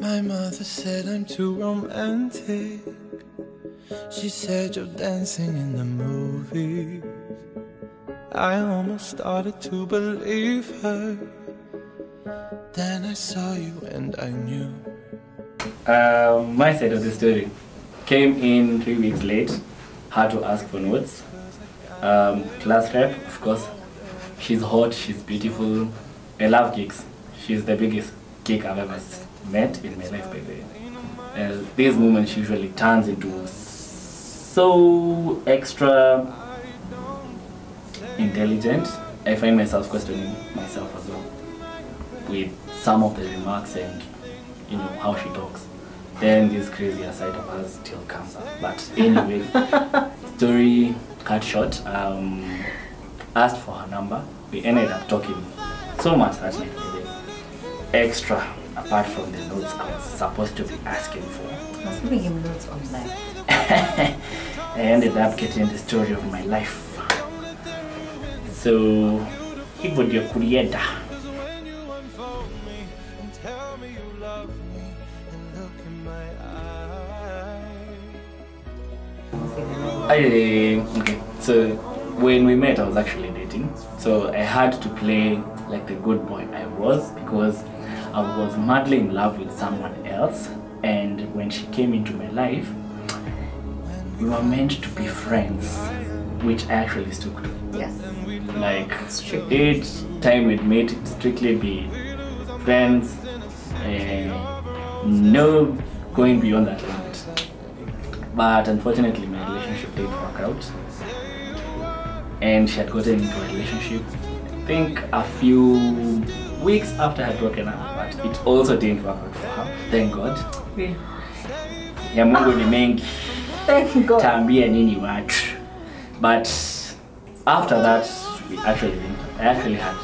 My mother said I'm too romantic. She said you're dancing in the movies. I almost started to believe her. Then I saw you and I knew. My side of the story came in 3 weeks late. Had to ask for notes. Class rep, of course. She's hot, she's beautiful. I love gigs. She's the biggest gig I've ever met in my life, by the way. These moments usually turns into so extra intelligent. I find myself questioning myself as well with some of the remarks and how she talks. Then this crazier side of us still comes up. But anyway, story cut short. Asked for her number. We ended up talking so much that night. Extra, apart from the notes I was supposed to be asking for. I was giving him notes on life. I ended up getting the story of my life. So, hivyo ndio kulienda. Okay, so when we met I was actually dating. So I had to play like the good boy I was because I was madly in love with someone else, and when she came into my life, we were meant to be friends, which I actually stuck to. Yes. Like each time we'd meet, it'd strictly be friends, no going beyond that limit. But unfortunately my relationship didn't work out, and she had gotten into a relationship I think a few weeks after I had broken up, but it also didn't work out for her. Thank God. Ya Mungu ni mengi. Thank God. Tambia nini watu. But after that, I actually had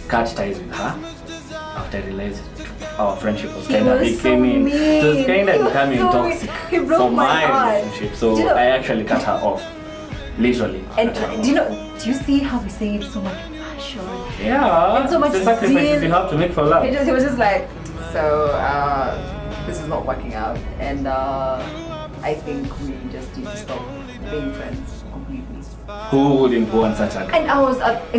cut ties with her after I realized our friendship was kind of becoming toxic for my relationship. So I actually cut her off, literally. And do you see how we say it so much passion? Yeah, and so much the sacrifices you have to make for love. He was just like, so this is not working out, and I think we just need to stop being friends completely. Who wouldn't go on such a? And I was at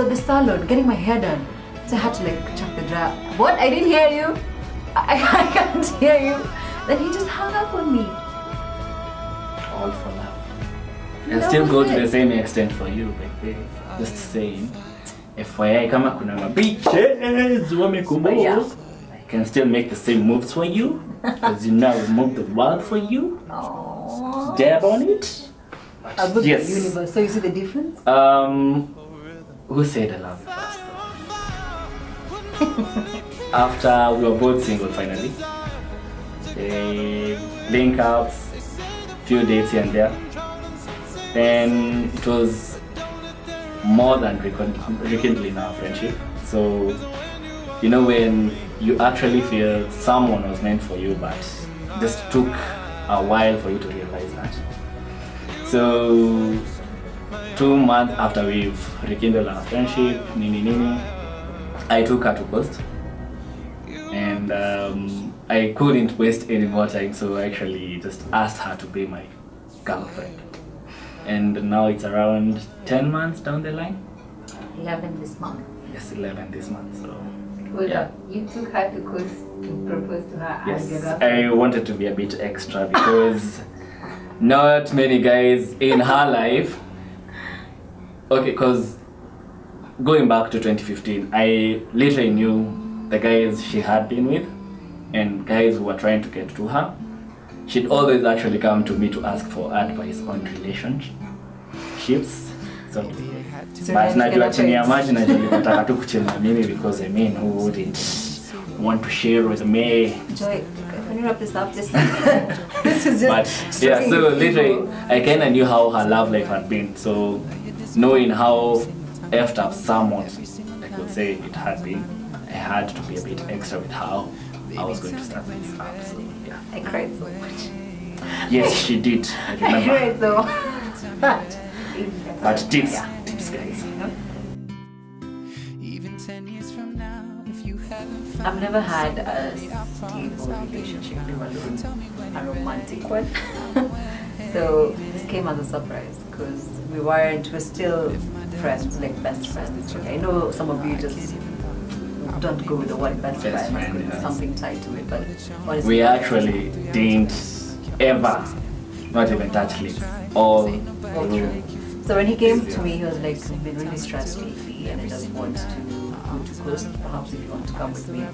the salon getting my hair done, so I had to like chuck the dryer. What? I didn't hear you. I can't hear you. Then he just hung up on me. All for love. And still go to the same extent for you, baby. Just saying. FYI, kama kuna bitches wamekumbuka, I can still make the same moves for you, because I move the world for you. Aww. Dab on it. Yes. The universe. So you see the difference? Who said I love you first? After we were both single finally, link ups, few dates here and there. Then it was more than rekindling our friendship. So, when you actually feel someone was meant for you, but it just took a while for you to realize that. So, 2 months after we've rekindled our friendship, I took her to Coast. And I couldn't waste any more time, so I actually just asked her to be my girlfriend. And now it's around 10 months down the line. 11 this month. Yes, 11 this month. So well, yeah. You took her to Coast to propose to her. Yes, I wanted to be a bit extra because not many guys in her life. Okay, because going back to 2015, I literally knew the guys she had been with and guys who were trying to get to her. She'd always actually come to me to ask for advice on relationships. So, but najua chini ya maji nataka tu kuchema mimi because who wouldn't want to share with me. Joy, can you wrap this up? This is just. But yeah, so literally, I kind of knew how her love life had been. So knowing how effed up someone, I could say it had been, I had to be a bit extra with how I was going to start this up. So yeah. I cried so much. Yes, she did. I remember. I cried so. But tips, guys. Even 10 years from now, I've never had a stable relationship, let alone a romantic one. So this came as a surprise because we were still friends, like best friends. I know some of you just don't go with the word best friend, yeah. something tied to it, but honestly, we actually didn't ever, not even touch lips, all through. So when he came to me, he was like, I've been really stressed lately and I just want to go to Coast, perhaps if you want to come with me.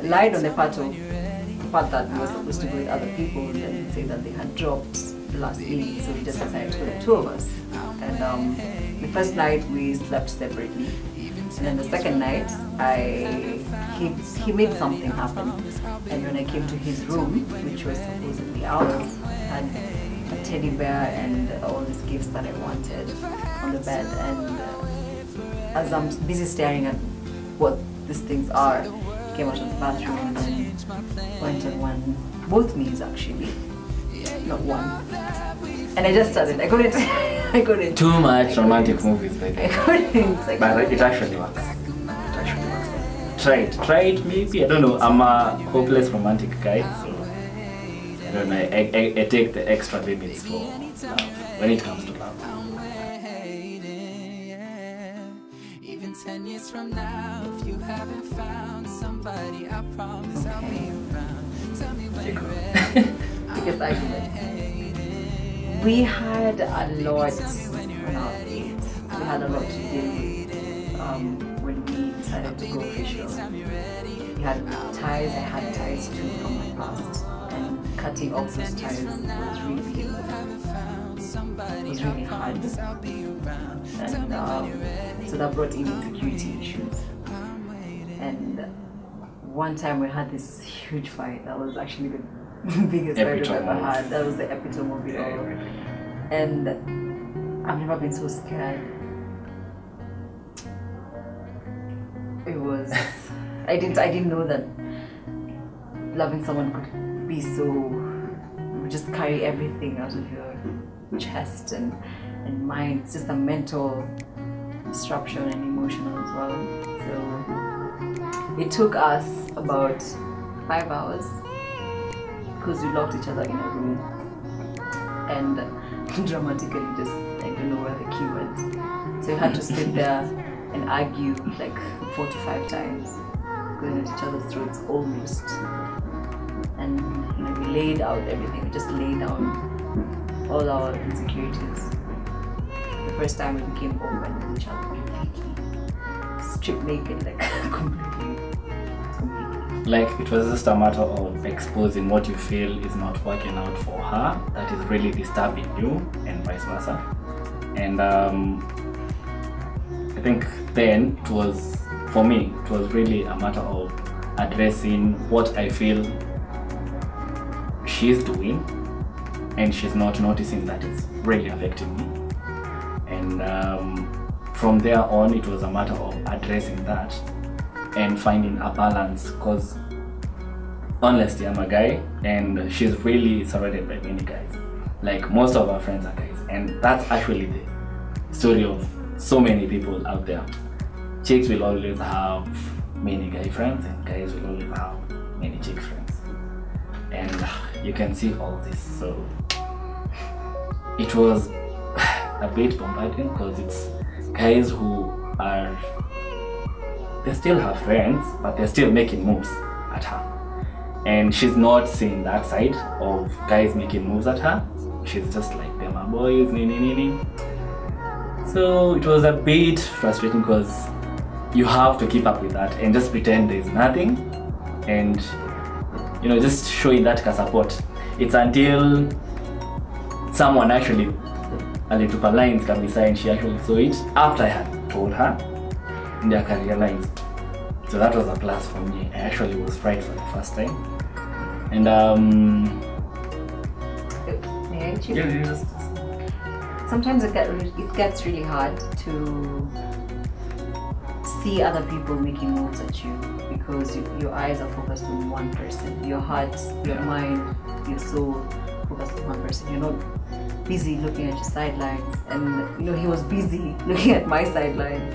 Lied on the part that we were supposed to go with other people and say that they had dropped the last minute, so we just decided to go the two of us. And the first night we slept separately. And then the second night, he made something happen. And when I came to his room, which was supposedly ours, had a teddy bear and all these gifts that I wanted on the bed. And as I'm busy staring at what these things are, he came out of the bathroom and went on one, both knees actually, not one. And I just started, I couldn't. Too much romantic movies, baby. I couldn't. But it actually works. It actually works. Try it maybe. I don't know. I'm a hopeless romantic guy, so I don't know. I take the extra limits for love when it comes to love. Even 10 years from now, if you haven't found somebody, I promise I'll be around. Tell me when you're ready. Biggest argument. We had a lot on our dates. We had a lot to do when we decided to go official. We had ties, I had ties too from my past. And cutting off those ties was really hard. And so that brought in insecurity issues. And one time we had this huge fight that was actually the biggest fight I've ever had. That was the epitome of it all. And I've never been so scared. It was, I didn't know that loving someone could be so, just carry everything out of your chest and mind. It's just a mental disruption and emotional as well. So it took us about 5 hours because we locked each other in a room and dramatically just, I don't know where the key went. So we had to sit there and argue like 4 to 5 times, going at each other's throats almost. And you know, we laid out everything, we just laid down all our insecurities. The first time we became open with each other completely, stripped naked, like completely. Like it was just a matter of exposing what you feel is not working out for her, that is really disturbing you, and vice versa. And I think then it was, for me, it was really a matter of addressing what I feel she's doing and she's not noticing that it's really affecting me. And from there on, it was a matter of addressing that and finding a balance, because honestly, I'm a guy and she's really surrounded by many guys. Like most of our friends are guys, and that's actually the story of so many people out there. Chicks will always have many guy friends and guys will always have many chick friends. And you can see all this, so it was a bit bombarding because it's guys who are, they still have friends, but they're still making moves at her. And she's not seeing that side of guys making moves at her. She's just like, they're my boys, nee. So it was a bit frustrating because you have to keep up with that and just pretend there's nothing. And you know, just showing that support. It's until someone actually, a little lines can be signed, she actually saw it after I had told her. And I can realize. So that was a plus for me. I actually was right for the first time. And sometimes it gets really hard to see other people making moves at you because your eyes are focused on one person. Your heart, your mind, your soul focused on one person. You're not busy looking at your sidelines. And you know, he was busy looking at my sidelines.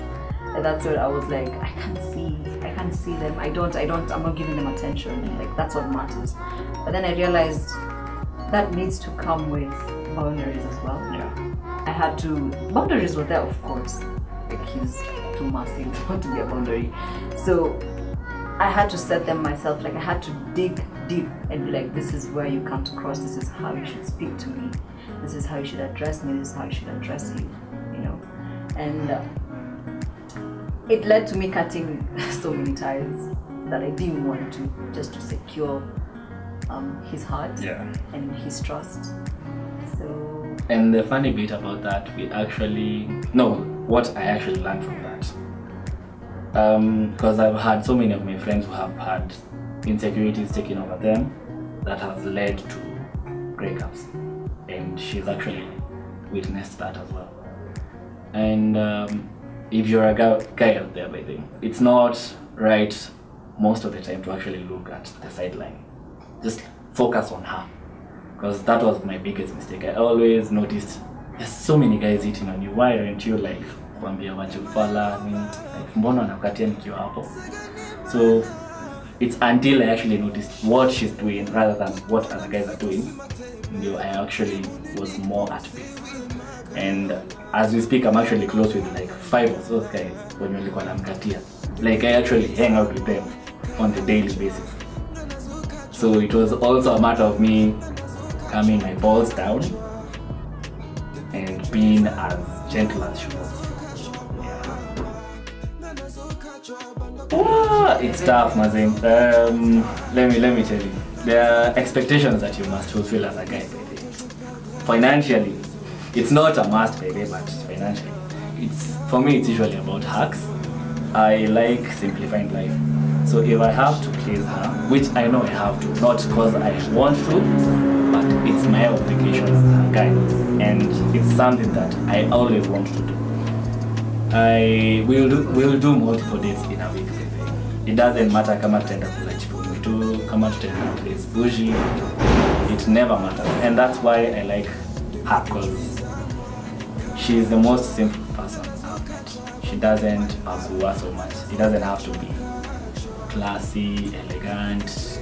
And that's what I was like, I can't see them. I'm not giving them attention. Like, that's what matters. But then I realized that needs to come with boundaries as well. Yeah. Boundaries were there, of course. Like, he's too massive not to be a boundary. So I had to set them myself. Like, I had to dig deep and be like, this is where you come to cross. This is how you should speak to me. This is how you should address me. This is how I should address you. You know, and it led to me cutting so many ties that I didn't want to, just to secure his heart and his trust. So. And the funny bit about that, what I actually learned from that. Because I've had so many of my friends who have had insecurities taken over them that has led to breakups, and she's actually witnessed that as well. And if you're a guy out there, by the way, it's not right most of the time to actually look at the sideline. Just focus on her, because that was my biggest mistake. I always noticed there's so many guys hitting on you. Why aren't you like kuambia wachufala? Mbona wanakukatia nikiwa hapo? So it's until I actually noticed what she's doing rather than what other guys are doing, I actually was more at peace. And as we speak, I'm actually close with like 5 of those guys when we call them Katia. Like, I actually hang out with them on the daily basis. So it was also a matter of me calming my balls down and being as gentle as she was. It's tough, Mazim. Let me tell you. There are expectations that you must fulfill as a guy, baby. Financially, it's not a must, baby, but financially, for me, it's usually about hacks. I like simplifying life. So if I have to please her, which I know I have to, not because I want to, but it's my obligation as a guy, and it's something that I always want to do. We'll do multiple dates in a week. It doesn't matter kama tutaenda kula chifumi tu, kama tutaenda place bougie. It never matters, and that's why I like her, because she's the most simple person I've met. She doesn't pursue her so much. It doesn't have to be classy, elegant,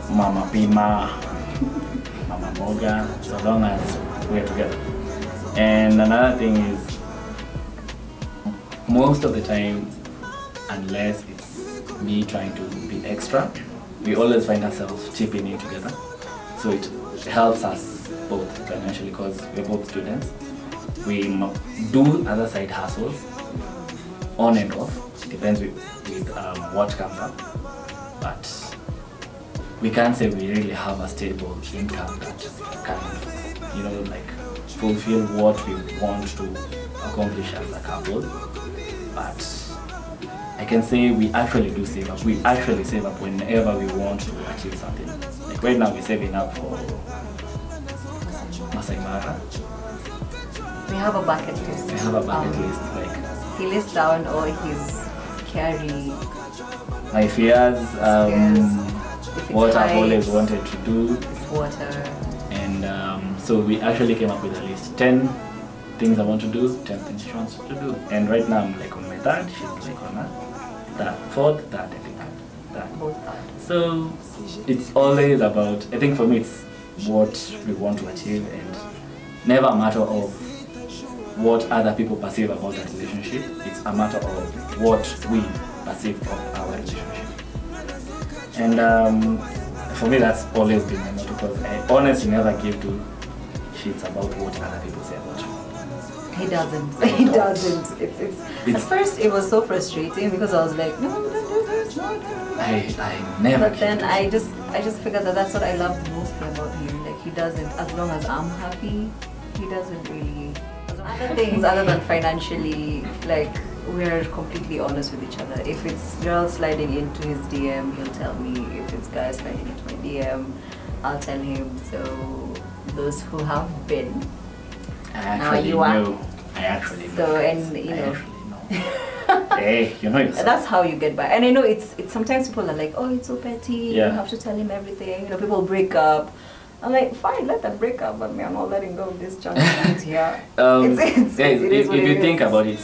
Mama Pima, Mama Moga, so long as we're together. And another thing is, most of the time, unless it's me trying to be extra, we always find ourselves chipping in together. So it helps us both financially, because we're both students. We do other side hustles on and off, depends with what comes up. But we can't say we really have a stable income that can, like fulfill what we want to accomplish as a couple. But I can say we actually do save up. We actually save up whenever we want to achieve something. Like right now, we're saving up for Masai Mara. We have a bucket list. We have a bucket list. Like, he lists down all his scary, my fears, what I've always wanted to do. Water. And so we actually came up with a list. 10 things I want to do, 10 things she wants to do. And right now I'm like on my third, she's like on her fourth, third, I think. Both third. So it's always about, I think for me it's what we want to achieve, and never a matter of what other people perceive about that relationship. It's a matter of what we perceive of our relationship. And for me that's always been my motto, because I honestly never give 2 shits about what other people say about you. He doesn't. He doesn't. At first it was so frustrating, because I was like, no, don't do this, no. I never. But then I just figured that that's what I love mostly about him. Like, he doesn't, as long as I'm happy, he doesn't really. Other things other than financially, like, we're completely honest with each other. If it's girl sliding into his DM, he'll tell me. If it's guy sliding into my DM, I'll tell him. So those who have been. Now you are. I actually know. So, and you know. Hey, you know yourself. That's how you get by. And I know it's sometimes people are like, oh, it's so petty. Yeah. You have to tell him everything. You know, people break up. I'm like, fine, let them break up, but me, I'm not letting go of this chunk here. Guys, if you think about it,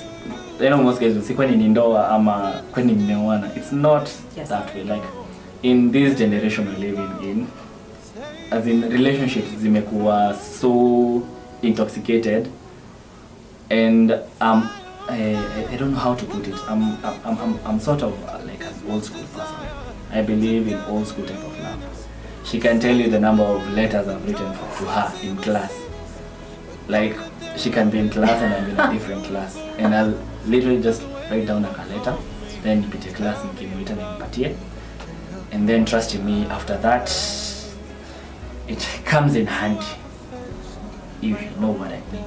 you know, most guys will say when in ndoa ama when in mewana. It's not that way. Like in this generation we're living in, as in relationships zimekuwa so intoxicated, and I don't know how to put it. I'm sort of like an old school person. I believe in old school type of love. She can tell you the number of letters I've written to her in class. Like she can be in class and I'm in a different class, and I'll literally just write down a letter, then repeat a class and give it and and then trust me, after that it comes in handy. You know what I mean.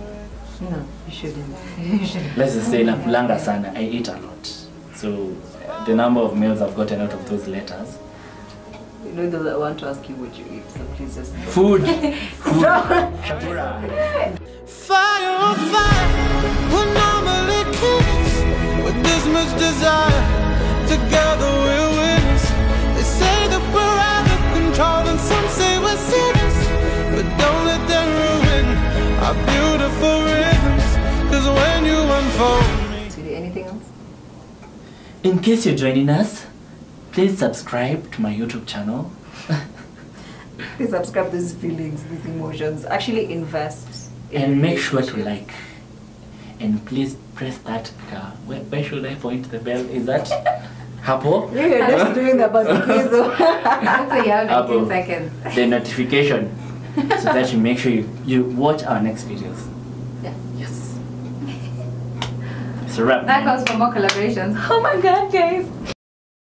No, you shouldn't. You shouldn't. Let's just say Langa sana, I eat a lot. So the number of meals I've gotten out of those letters. You know those I want to ask you what you eat, so please just Food. Food. Shakura. Fire on fire, we're normally kids with this much desire. Together we're winners. They say that we're out of control and some say we're sinners, but don't let them ruin our beautiful rhythms. Cause when you unfold me. Sweetie, anything else? In case you're joining us, please subscribe to my YouTube channel. Please subscribe to these feelings, these emotions. Actually invest. And make sure to like. And please press that where should I point the bell? Is that Hapo? You're just doing the buzzer quiz. So you have 19 seconds. The notification. So that you make sure you watch our next videos. Yeah. Yes. So wrap. That goes for more collaborations. Oh my god, guys.